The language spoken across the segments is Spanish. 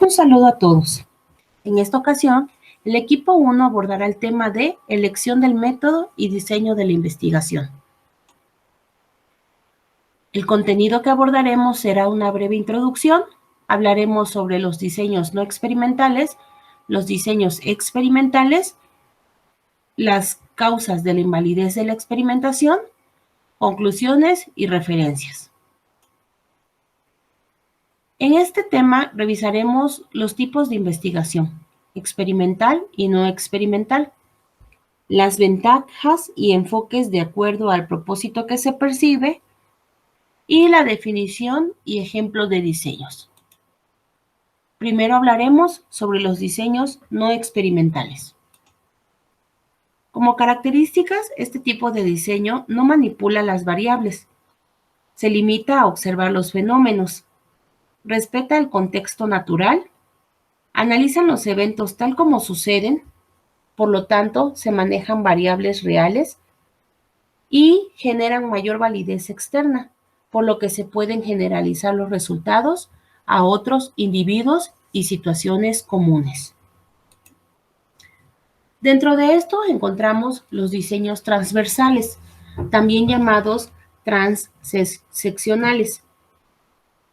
Un saludo a todos. En esta ocasión, el equipo 1 abordará el tema de elección del método y diseño de la investigación. El contenido que abordaremos será una breve introducción. Hablaremos sobre los diseños no experimentales, los diseños experimentales, las causas de la invalidez de la experimentación, conclusiones y referencias. En este tema revisaremos los tipos de investigación, experimental y no experimental, las ventajas y enfoques de acuerdo al propósito que se percibe y la definición y ejemplo de diseños. Primero hablaremos sobre los diseños no experimentales. Como características, este tipo de diseño no manipula las variables, se limita a observar los fenómenos, respeta el contexto natural, analizan los eventos tal como suceden, por lo tanto, se manejan variables reales y generan mayor validez externa, por lo que se pueden generalizar los resultados a otros individuos y situaciones comunes. Dentro de esto encontramos los diseños transversales, también llamados transseccionales.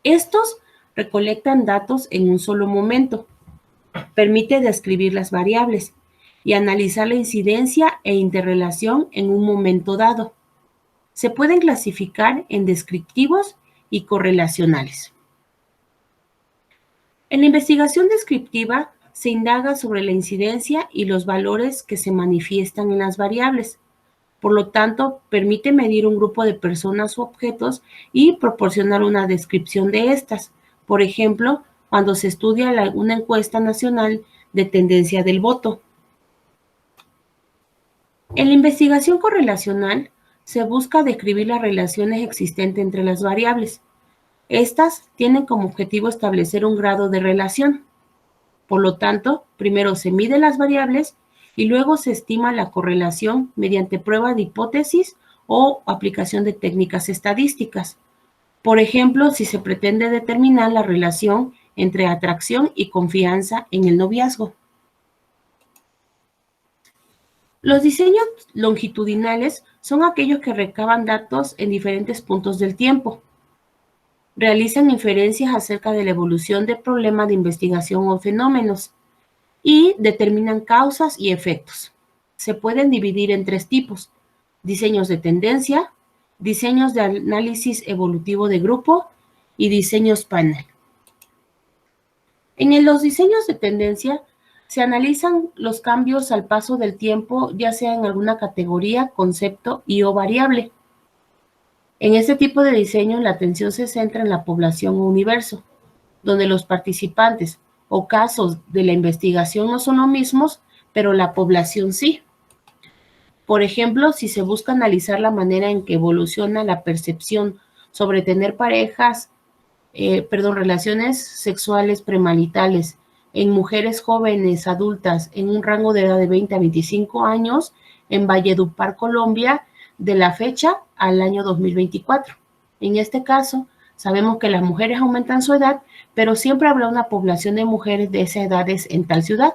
Estos recolectan datos en un solo momento, permite describir las variables y analizar la incidencia e interrelación en un momento dado. Se pueden clasificar en descriptivos y correlacionales. En la investigación descriptiva se indaga sobre la incidencia y los valores que se manifiestan en las variables. Por lo tanto, permite medir un grupo de personas u objetos y proporcionar una descripción de estas. Por ejemplo, cuando se estudia una encuesta nacional de tendencia del voto. En la investigación correlacional se busca describir las relaciones existentes entre las variables. Estas tienen como objetivo establecer un grado de relación. Por lo tanto, primero se miden las variables y luego se estima la correlación mediante prueba de hipótesis o aplicación de técnicas estadísticas. Por ejemplo, si se pretende determinar la relación entre atracción y confianza en el noviazgo. Los diseños longitudinales son aquellos que recaban datos en diferentes puntos del tiempo. Realizan inferencias acerca de la evolución de problemas de investigación o fenómenos y determinan causas y efectos. Se pueden dividir en tres tipos: diseños de tendencia, diseños de análisis evolutivo de grupo y diseños panel. En los diseños de tendencia se analizan los cambios al paso del tiempo, ya sea en alguna categoría, concepto o variable. En este tipo de diseño, la atención se centra en la población o universo, donde los participantes o casos de la investigación no son los mismos, pero la población sí. Por ejemplo, si se busca analizar la manera en que evoluciona la percepción sobre tener relaciones sexuales premaritales en mujeres jóvenes adultas en un rango de edad de 20 a 25 años en Valledupar, Colombia, de la fecha al año 2024. En este caso, sabemos que las mujeres aumentan su edad, pero siempre habrá una población de mujeres de esas edades en tal ciudad.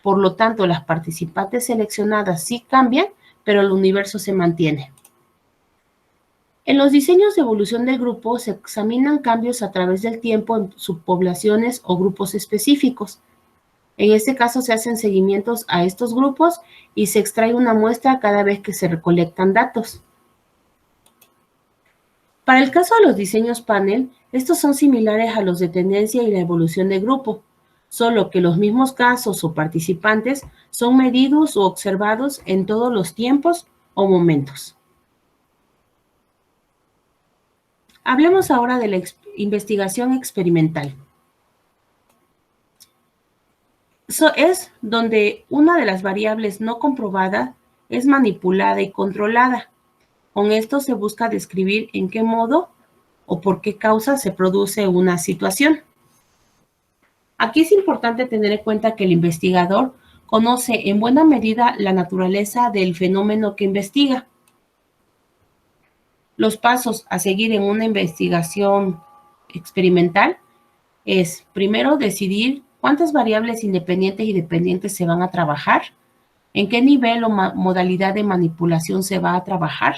Por lo tanto, las participantes seleccionadas sí cambian, pero el universo se mantiene. En los diseños de evolución del grupo se examinan cambios a través del tiempo en subpoblaciones o grupos específicos. En este caso se hacen seguimientos a estos grupos y se extrae una muestra cada vez que se recolectan datos. Para el caso de los diseños panel, estos son similares a los de tendencia y la evolución de grupo, solo que los mismos casos o participantes son medidos o observados en todos los tiempos o momentos. Hablemos ahora de la investigación experimental. Es donde una de las variables no comprobada es manipulada y controlada. Con esto se busca describir en qué modo o por qué causa se produce una situación. Aquí es importante tener en cuenta que el investigador conoce en buena medida la naturaleza del fenómeno que investiga. Los pasos a seguir en una investigación experimental es, primero, decidir cuántas variables independientes y dependientes se van a trabajar, en qué nivel o modalidad de manipulación se va a trabajar,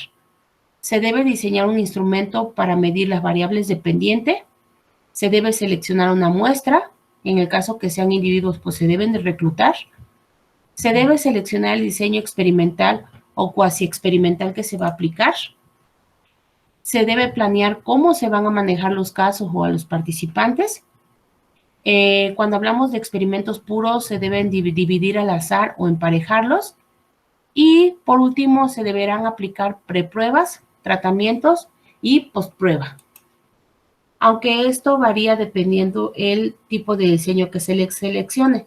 se debe diseñar un instrumento para medir las variables dependientes, se debe seleccionar una muestra, en el caso que sean individuos, pues se deben de reclutar, se debe seleccionar el diseño experimental o cuasi experimental que se va a aplicar, se debe planear cómo se van a manejar los casos o a los participantes. Cuando hablamos de experimentos puros, se deben dividir al azar o emparejarlos. Y por último, se deberán aplicar prepruebas, tratamientos y postprueba. Aunque esto varía dependiendo el tipo de diseño que se seleccione.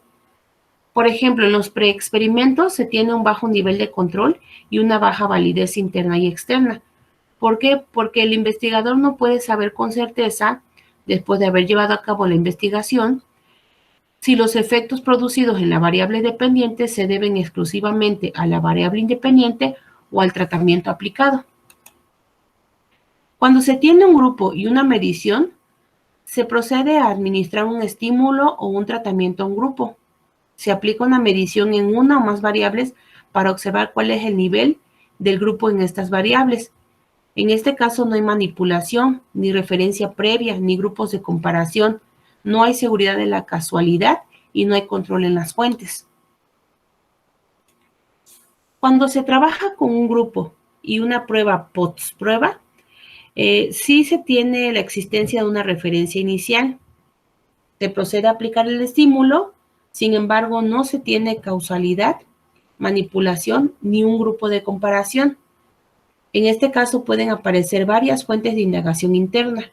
Por ejemplo, en los preexperimentos se tiene un bajo nivel de control y una baja validez interna y externa. ¿Por qué? Porque el investigador no puede saber con certeza, después de haber llevado a cabo la investigación, si los efectos producidos en la variable dependiente se deben exclusivamente a la variable independiente o al tratamiento aplicado. Cuando se tiene un grupo y una medición, se procede a administrar un estímulo o un tratamiento a un grupo. Se aplica una medición en una o más variables para observar cuál es el nivel del grupo en estas variables. En este caso no hay manipulación, ni referencia previa, ni grupos de comparación. No hay seguridad de la casualidad y no hay control en las fuentes. Cuando se trabaja con un grupo y una prueba postprueba, sí se tiene la existencia de una referencia inicial. Se procede a aplicar el estímulo, sin embargo, no se tiene causalidad, manipulación ni un grupo de comparación. En este caso pueden aparecer varias fuentes de indagación interna.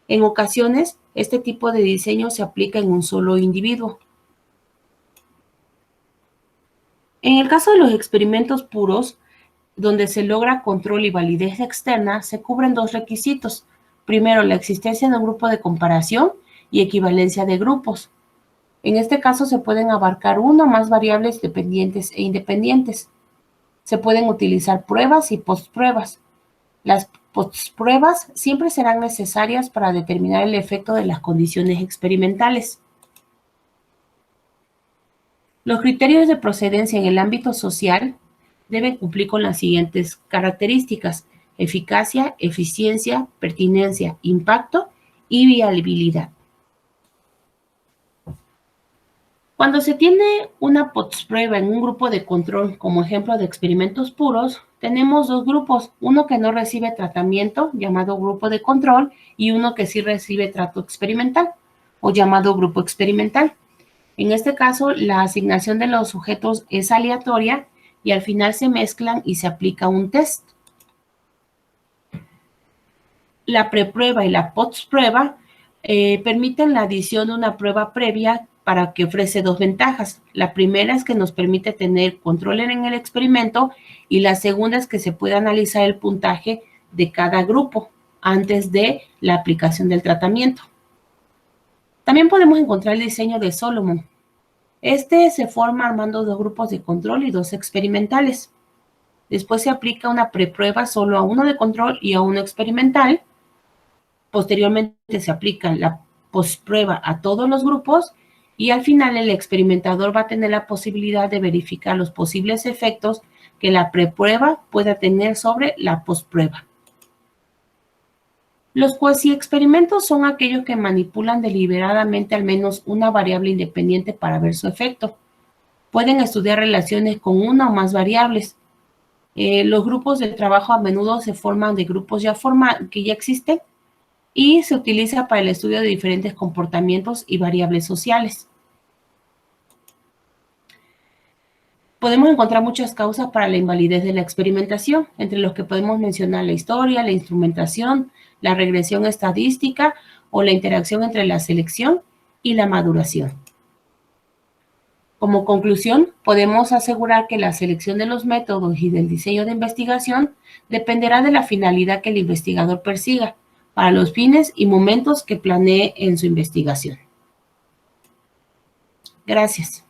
En ocasiones, este tipo de diseño se aplica en un solo individuo. En el caso de los experimentos puros, donde se logra control y validez externa, se cubren dos requisitos. Primero, la existencia de un grupo de comparación y equivalencia de grupos. En este caso se pueden abarcar una o más variables dependientes e independientes. Se pueden utilizar pruebas y postpruebas. Las postpruebas siempre serán necesarias para determinar el efecto de las condiciones experimentales. Los criterios de procedencia en el ámbito social deben cumplir con las siguientes características: eficacia, eficiencia, pertinencia, impacto y viabilidad. Cuando se tiene una postprueba en un grupo de control, como ejemplo de experimentos puros, tenemos dos grupos, uno que no recibe tratamiento, llamado grupo de control, y uno que sí recibe trato experimental, o llamado grupo experimental. En este caso, la asignación de los sujetos es aleatoria y al final se mezclan y se aplica un test. La preprueba y la postprueba permiten la adición de una prueba previa para que ofrece dos ventajas. La primera es que nos permite tener control en el experimento y la segunda es que se puede analizar el puntaje de cada grupo antes de la aplicación del tratamiento. También podemos encontrar el diseño de Solomon. Este se forma armando dos grupos de control y dos experimentales. Después se aplica una preprueba solo a uno de control y a uno experimental. Posteriormente se aplica la postprueba a todos los grupos y al final el experimentador va a tener la posibilidad de verificar los posibles efectos que la preprueba pueda tener sobre la postprueba. Los cuasi-experimentos son aquellos que manipulan deliberadamente al menos una variable independiente para ver su efecto. Pueden estudiar relaciones con una o más variables. Los grupos de trabajo a menudo se forman de grupos que ya existen y se utiliza para el estudio de diferentes comportamientos y variables sociales. Podemos encontrar muchas causas para la invalidez de la experimentación, entre los que podemos mencionar la historia, la instrumentación, la regresión estadística o la interacción entre la selección y la maduración. Como conclusión, podemos asegurar que la selección de los métodos y del diseño de investigación dependerá de la finalidad que el investigador persiga para los fines y momentos que planee en su investigación. Gracias.